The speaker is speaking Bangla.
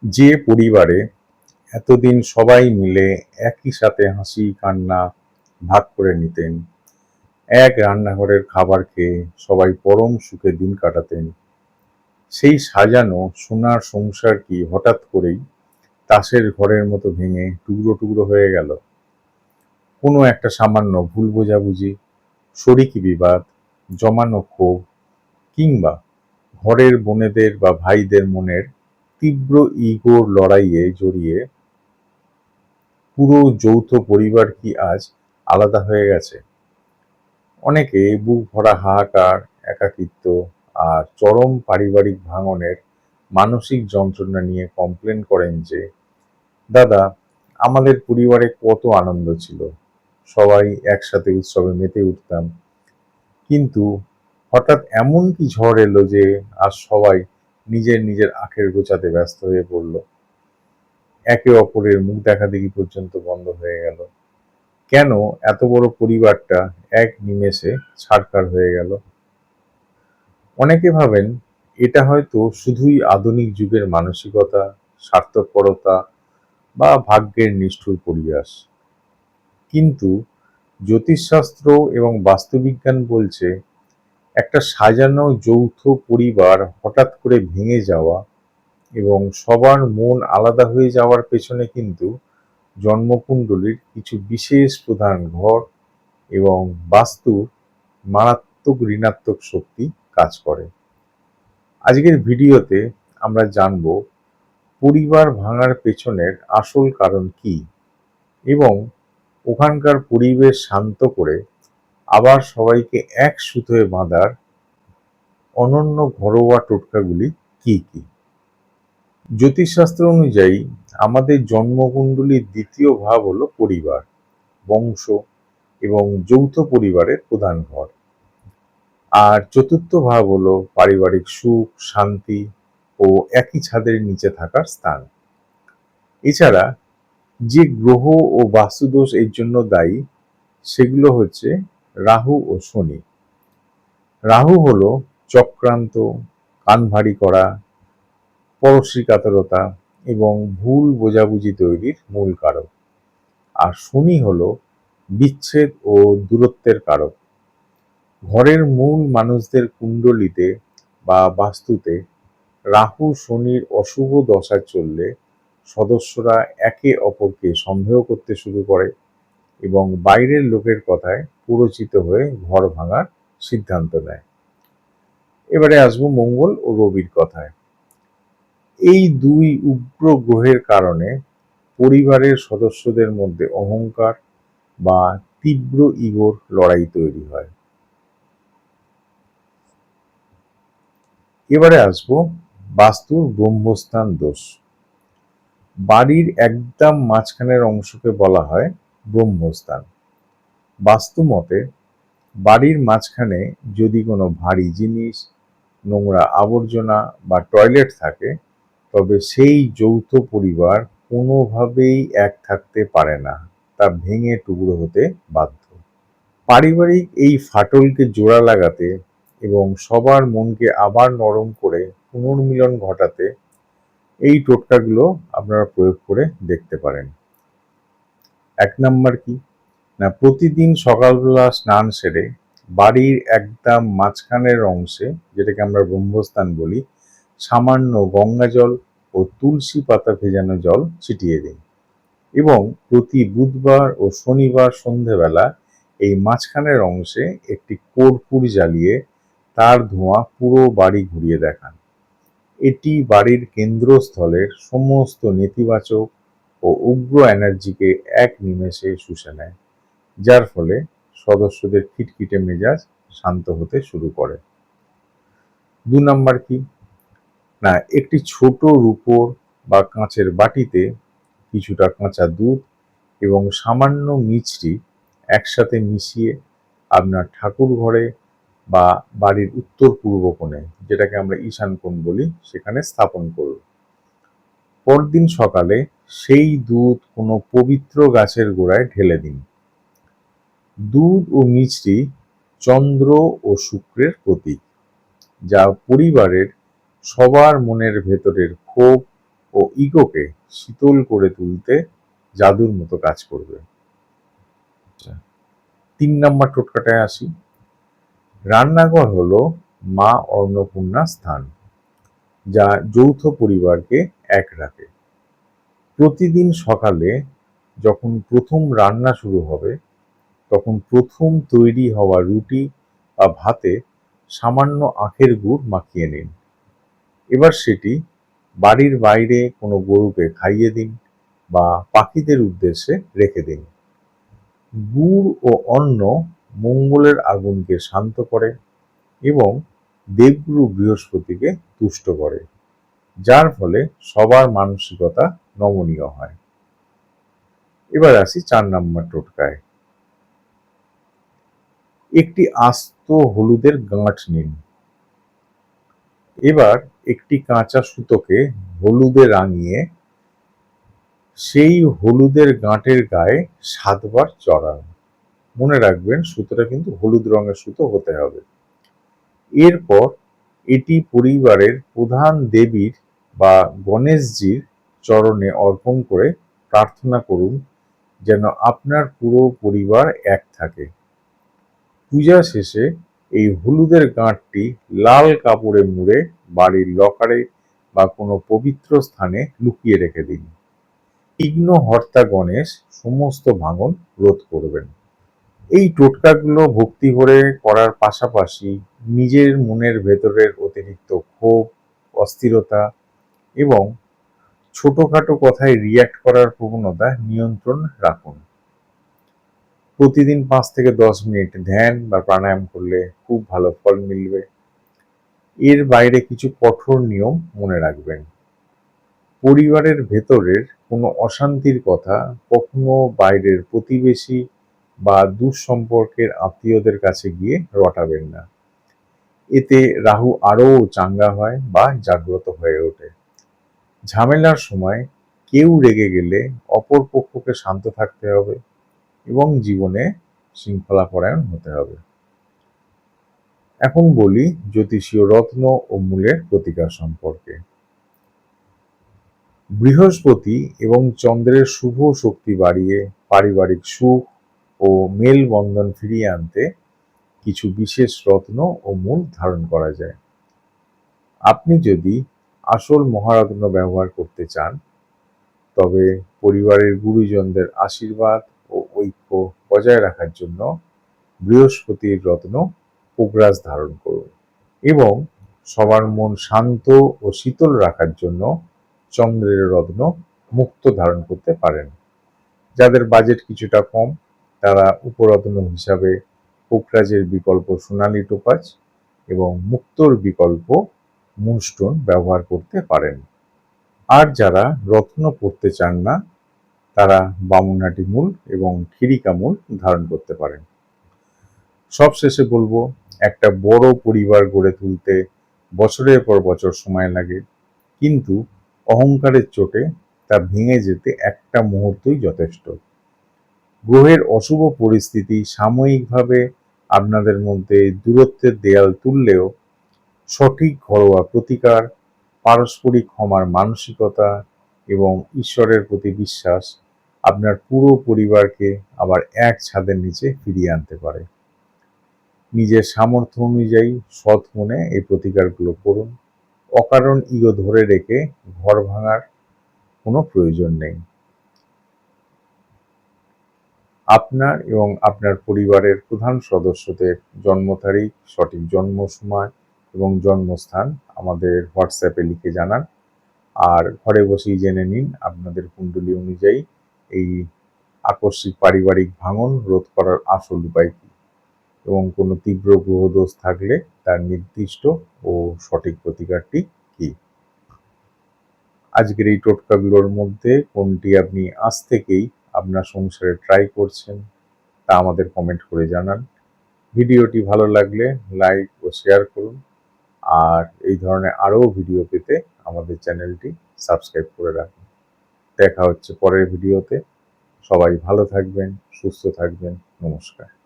যে পরিবারে এতদিন সবাই মিলে একই সাথে হাসি কান্না ভাগ করে নিতেন, এক রান্নাঘরের খাবার খেয়ে সবাই পরম সুখে দিন কাটাতেন, সেই সাজানো সোনার সংসার কি হঠাৎ করেই তাসের ঘরের মতো ভেঙে টুকরো টুকরো হয়ে গেল? কোনো একটা সামান্য ভুল বোঝাবুঝি, শরিকি বিবাদ, জমানো ক্ষোভ, কিংবা ঘরের বোনেদের বা ভাইদের মনের তীব্র ইগোর লড়াইয়ে জড়িয়ে পুরো যৌথ পরিবার কি আজ আলাদা হয়ে গেছে? অনেকে বুক ভরা হাহাকার, একাকিত্ব আর চরম পারিবারিক ভাঙনের মানসিক যন্ত্রণা নিয়ে কমপ্লেন করেন যে, দাদা, আমাদের পরিবারে কত আনন্দ ছিল, সবাই একসাথে উৎসবে মেতে উঠতাম, কিন্তু হঠাৎ এমন কি ঝড় এলো যে আজ সবাই নিজের নিজের আখের গোছাতে ব্যস্ত হয়ে পড়ল, একে অপরের মুখ দেখাদেখি পর্যন্ত বন্ধ হয়ে গেল। কেন এত বড় পরিবারটা এক নিমেষে ছারখার হয়ে গেল? অনেকে ভাবেন এটা হয়তো শুধুই আধুনিক যুগের মানসিকতা, স্বার্থপরতা বা ভাগ্যের নিষ্ঠুর পরিহাস। কিন্তু জ্যোতিষশাস্ত্র এবং বাস্তুবিজ্ঞান বলছে, একটা সাজানো যৌথ পরিবার হঠাৎ করে ভেঙে যাওয়া এবং সবার মন আলাদা হয়ে যাওয়ার পেছনে কিন্তু জন্মকুণ্ডলীর কিছু বিশেষ প্রধান ঘর এবং বাস্তুর মারাত্মক ঋণাত্মক শক্তি কাজ করে। আজকের ভিডিওতে আমরা জানব পরিবার ভাঙার পেছনের আসল কারণ কি, এবং ওখানকার পরিবেশ শান্ত করে আবার সবাইকে এক সুতোয় বাঁধার অনন্য ঘরোয়া টোটকাগুলি কি কি। জ্যোতিষশাস্ত্র অনুযায়ী আমাদের জন্মকুণ্ডলীর দ্বিতীয় ভাব হলো পরিবার, বংশ এবং যৌথ পরিবারের প্রধান ঘর। আর চতুর্থ ভাব হলো পারিবারিক সুখ, শান্তি ও একই ছাদের নিচে থাকার স্থান। এছাড়া যে গ্রহ ও বাস্তুদোষ এর জন্য দায়ী সেগুলো হচ্ছে রাহু ও শনি। রাহু হলো চক্রান্ত, কান ভারী করা, পরশ্রীকাতরতা এবং ভুল বোঝাবুঝি তৈরির মূল কারক। আর শনি হলো বিচ্ছেদ ও দূরত্বের কারক। ঘরের মূল মানুষদের কুণ্ডলিতে বা বাস্তুতে রাহু শনির অশুভ দশা চললে সদস্যরা একে অপরকে সন্দেহ করতে শুরু করে এবং বাইরের লোকের কথায় প্ররোচিত হয়ে ঘর ভাঙার সিদ্ধান্ত নেয়। এবারে আসবো মঙ্গল ও রবির কথায়। এই দুই উগ্র গ্রহের কারণে পরিবারের সদস্যদের মধ্যে অহংকার বা তীব্র ইগোর লড়াই তৈরি হয়। এবারে আসবো বাস্তুর ব্রহ্মস্থান দোষ। বাড়ির একদম মাঝখানের অংশকে বলা হয় ব্রহ্মস্থান। বাস্তু মতে বাড়ির মাঝখানে যদি কোনো ভারী জিনিস, নোংরা আবর্জনা বা টয়লেট থাকে, তবে সেই যৌথ পরিবার কোনোভাবেই এক থাকতে পারে না, তা ভেঙে টুকরো হতে বাধ্য। পারিবারিক এই ফাটলকে জোড়া লাগাতে এবং সবার মনকে আবার নরম করে পুনর্মিলন ঘটাতে এই টোটকাগুলো আপনারা প্রয়োগ করে দেখতে পারেন। ১ নাম্বার কি না, প্রতিদিন সকালবেলা স্নান সেরে বাড়ির একদম মাঝখানের অংশে, যেটাকে আমরা ব্রহ্মস্থান বলি, সামান্য গঙ্গা জল ও তুলসী পাতা ভেজানো জল ছিটিয়ে দিন এবং প্রতি বুধবার ও শনিবার সন্ধেবেলা এই মাঝখানের অংশে একটি কর্পূর জ্বালিয়ে তার ধোঁয়া পুরো বাড়ি ঘুরিয়ে দেখান। এটি বাড়ির কেন্দ্রস্থলের সমস্ত নেতিবাচক ও উগ্র এনার্জিকে এক নিমেষে শুষে নেয়, যার ফলে সদস্যদের খিটখিটে মেজাজ শান্ত হতে শুরু করে। ২ নাম্বার কি না, একটি ছোট রূপোর বা কাঁচের বাটিতে কিছুটা কাঁচা দুধ এবং সামান্য মিছরি একসাথে মিশিয়ে আপনার ঠাকুর ঘরে বা বাড়ির উত্তর পূর্ব কোণে, যেটাকে আমরা ঈশান কোণ বলি, সেখানে স্থাপন করুন। পরদিন সকালে সেই দুধ কোনো পবিত্র গাছের গোড়ায় ঢেলে দিন। দুধ ও মিছরি চন্দ্র ও শুক্রের প্রতীক, যা পরিবারের সবার মনের ভেতরের ক্ষোভ, ও ইগোকে শীতল করে তুলতে জাদুর মতো কাজ করবে। 3 নম্বর টোটকাটায় আসি। রান্নাঘর হলো মা অন্নপূর্ণা স্থান, যা যৌথ পরিবারকে এক রাখে। প্রতিদিন সকালে যখন প্রথম রান্না শুরু হবে, তখন প্রথম তৈরি হওয়া রুটি বা ভাতে সামান্য আখের গুড় মাখিয়ে নিন। এবার সেটি বাড়ির বাইরে কোনো গরুকে খাইয়ে দিন বা পাখিদের উদ্দেশ্যে রেখে দিন। গুড় ও অন্ন মঙ্গলের আগুনকে শান্ত করে এবং দেবগুরু বৃহস্পতিকে তুষ্ট করে, যার ফলে সবার মানসিকতা নমনীয় হয়। এবার আসি 4 নম্বর টোটকায়। একটি আস্ত হলুদের গাঁট নিন। এবার একটি কাঁচা সুতোকে হলুদে রাঙিয়ে সেই হলুদের গাঁটের গায়ে 7 বার চড়ান। মনে রাখবেন, সুতোটা কিন্তু হলুদ রঙের সুতো হতে হবে। এরপর এটি পরিবারের প্রধান দেবীর বা গণেশজির চরণে অর্পণ করে প্রার্থনা করুন যেন আপনার পুরো পরিবার এক থাকে। পূজা শেষে এই হলুদের গাঁটটি লাল কাপড়ে মুড়ে বাড়ির লকারে বা কোনো পবিত্র স্থানে লুকিয়ে রেখে দিন। বিঘ্নহর্তা গণেশ সমস্ত ভাঙন রোধ করবেন। এই টোটকাগুলো ভক্তি ভরে করার পাশাপাশি নিজের মনের ভেতরের অতিরিক্ত ক্ষোভ, অস্থিরতা এবং ছোটখাটো কথায় রিয়্যাক্ট করার প্রবণতা নিয়ন্ত্রণ রাখুন। প্রতিদিন 5 থেকে 10 মিনিট ধ্যান বা প্রাণায়াম করলে খুব ভালো ফল মিলবে। এর বাইরে কিছু কঠোর নিয়ম মনে রাখবেন। পরিবারের ভেতরের কোনো অশান্তির কথা কখনো বাইরের প্রতিবেশী বা দুঃসম্পর্কের আত্মীয়দের কাছে গিয়ে রটাবেন না। এতে রাহু আরও চাঙ্গা হয় বা জাগ্রত হয়ে ওঠে। ঝামেলার সময় কেউ রেগে গেলে অপর পক্ষকে শান্ত থাকতে হবে এবং জীবনে শৃঙ্খলাপরায়ণ হতে হবে। এখন বলি জ্যোতিষীয় রত্ন ও মূলের প্রতিকার সম্পর্কে। বৃহস্পতি এবং চন্দ্রের শুভ শক্তি বাড়িয়ে পারিবারিক সুখ ও মেলবন্ধন ফিরিয়ে আনতে কিছু বিশেষ রত্ন ও মূল ধারণ করা যায়। আপনি যদি আসল মহারত্ন ব্যবহার করতে চান, তবে পরিবারের গুরুজনদের আশীর্বাদ ও ঐক্য বজায় রাখার জন্য বৃহস্পতির রত্ন পোগরাজ ধারণ করুন এবং সবার মন শান্ত ও শীতল রাখার জন্য চন্দ্রের রত্ন মুক্ত ধারণ করতে পারেন। যাদের বাজেট কিছুটা কম, তারা উপরত্ন হিসাবে পোগরাজের বিকল্প সোনালী টোপাজ এবং মুক্তোর বিকল্প মুনস্টোন ব্যবহার করতে পারেন। আর যারা রত্ন পড়তে চান না, তারা বামুনহাটি মূল এবং খিরিকা মূল ধারণ করতে পারেন। সবশেষে বলবো, একটা বড় পরিবার গড়ে তুলতে বছরের পর বছর সময় লাগে, কিন্তু অহংকারের চোটে তা ভেঙে যেতে একটা মুহূর্তই যথেষ্ট। গ্রহের অশুভ পরিস্থিতি সাময়িকভাবে আপনাদের মধ্যে দূরত্বের দেয়াল তুললেও সঠিক ঘরোয়া প্রতিকার, পারস্পরিক ক্ষমার মানসিকতা এবং ঈশ্বরের প্রতি বিশ্বাস আপনার পুরো পরিবারকে আবার এক ছাদের নিচে ফিরিয়ে আনতে পারে। নিজের সামর্থ্য অনুযায়ী সৎ মনে এই প্রতিকারগুলো করুন। অকারণ ইগো ধরে রেখে ঘর ভাঙার কোনো প্রয়োজন নেই। আপনার এবং আপনার পরিবারের প্রধান সদস্যদের জন্ম তারিখ, সঠিক জন্ম সময় এবং জন্মস্থান আমাদের হোয়াটসঅ্যাপে লিখে জানান। আর ঘরে বসেই জেনে নিন আপনাদের কুণ্ডলী অনুযায়ী এই আকস্মিক পারিবারিক ভাঙন রোধ করার আসল উপায় কী এবং কোনো তীব্র গ্রহদোষ থাকলে তার নির্দিষ্ট ও সঠিক প্রতিকারটি কী। আজকের এই টোটকাগুলোর মধ্যে কোনটি আপনি আজ থেকেই আপনার সংসারে ট্রাই করছেন, তা আমাদের কমেন্ট করে জানান। ভিডিওটি ভালো লাগলে লাইক ও শেয়ার করুন। আর এই ধরনের আরও ভিডিও পেতে আমাদের চ্যানেলটি সাবস্ক্রাইব করে রাখুন। দেখা হচ্ছে পরের ভিডিওতে। সবাই ভালো থাকবেন, সুস্থ থাকবেন। নমস্কার।